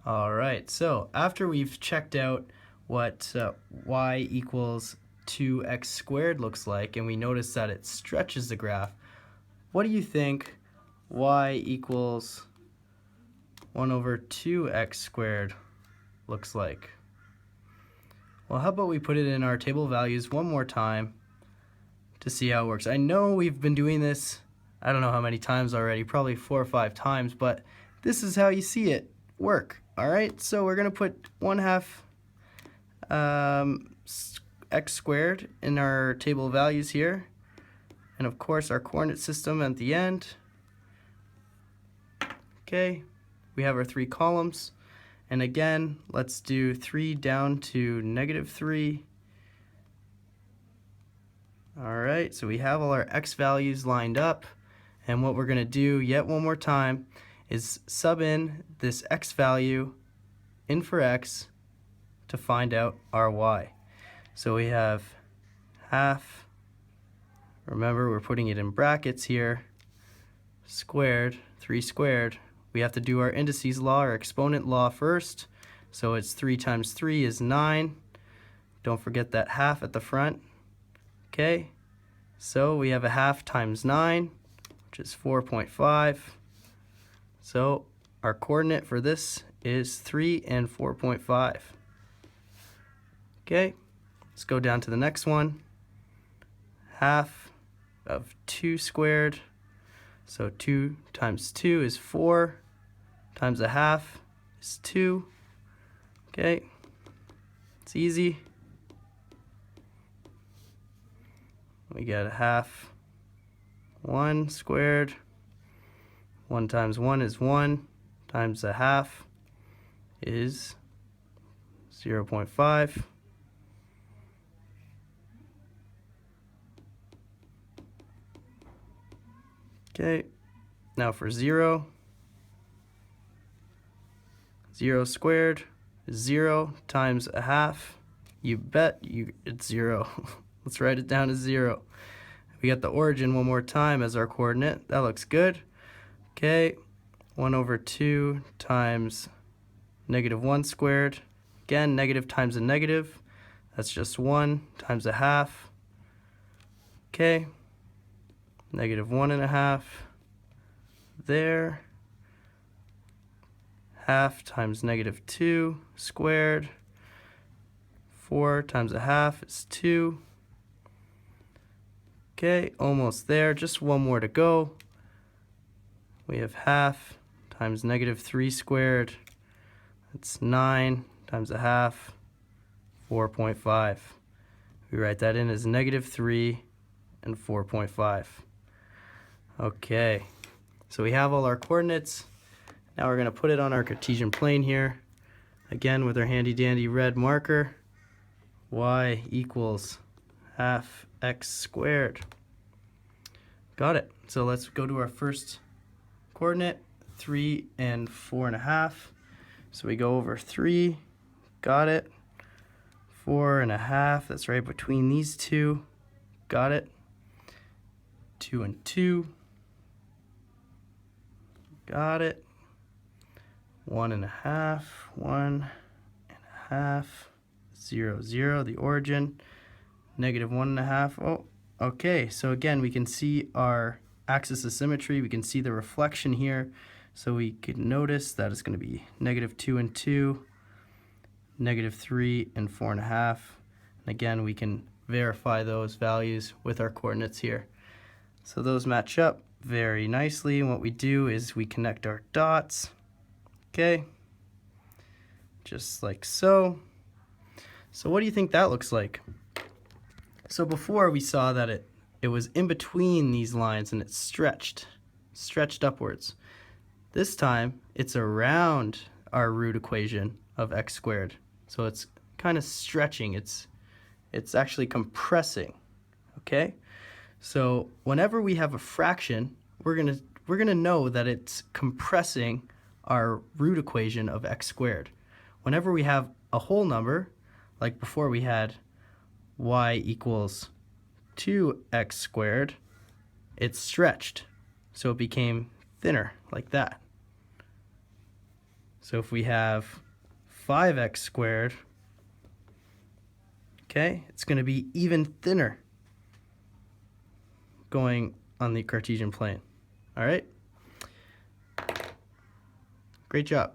All right, so after we've checked out what y equals 2x squared looks like, and we notice that it stretches the graph, what do you think y equals 1 over 2x squared looks like? Well, how about we put it in our table of values one more time to see how it works. I know we've been doing this, I don't know how many times already, probably 4 or 5 times, but this is how you see it work. All right, so we're going to put 1/2 x squared in our table of values here, and of course our coordinate system at the end. Okay, we have our 3 columns, and again, let's do 3 down to -3. All right, so we have all our x values lined up, and what we're going to do yet one more time is sub in this x value in for x to find out our y. So we have half, remember we're putting it in brackets here, squared, 3 squared. We have to do our indices law, our exponent law first. So it's 3 times 3 is 9. Don't forget that half at the front. Okay, so we have a half times 9, which is 4.5. So our coordinate for this is 3 and 4.5. Okay, let's go down to the next one. Half of 2 squared. So 2 times 2 is 4, times a half is 2. Okay, it's easy. We get a half 1 squared. 1 times 1 is 1, times a half is 0.5. Okay, now for 0. 0 squared is 0 times a half. You bet it's 0. Let's write it down as 0. We got the origin one more time as our coordinate. That looks good. Okay, 1 over 2 times -1 squared. Again, negative times a negative. That's just 1 times a half. Okay, -1.5 there. Half times -2 squared. 4 times a half is 2. Okay, almost there, just one more to go. We have half times -3 squared. That's 9 times a half, 4.5. We write that in as -3 and 4.5. Okay, so we have all our coordinates. Now we're going to put it on our Cartesian plane here. Again, with our handy dandy red marker. Y equals half x squared. Got it. So let's go to our first coordinate, 3 and 4.5. So we go over 3, got it. 4.5, that's right between these two, got it. 2 and 2, got it. 1.5, 1.5, 0, 0, the origin, -1.5. Oh, okay, so again, we can see our axis of symmetry. We can see the reflection here. So we can notice that it's going to be -2 and 2, -3 and 4.5. And again, we can verify those values with our coordinates here. So those match up very nicely. And what we do is we connect our dots. Okay, just like so. So what do you think that looks like? So before we saw that it was in between these lines and it stretched upwards. This time it's around our root equation of x squared. So it's kind of stretching, it's actually compressing. Okay? So whenever we have a fraction, we're gonna know that it's compressing our root equation of x squared. Whenever we have a whole number, like before we had y equals 2x squared, it stretched. So it became thinner, like that. So if we have 5x squared, okay, it's going to be even thinner going on the Cartesian plane. All right? Great job.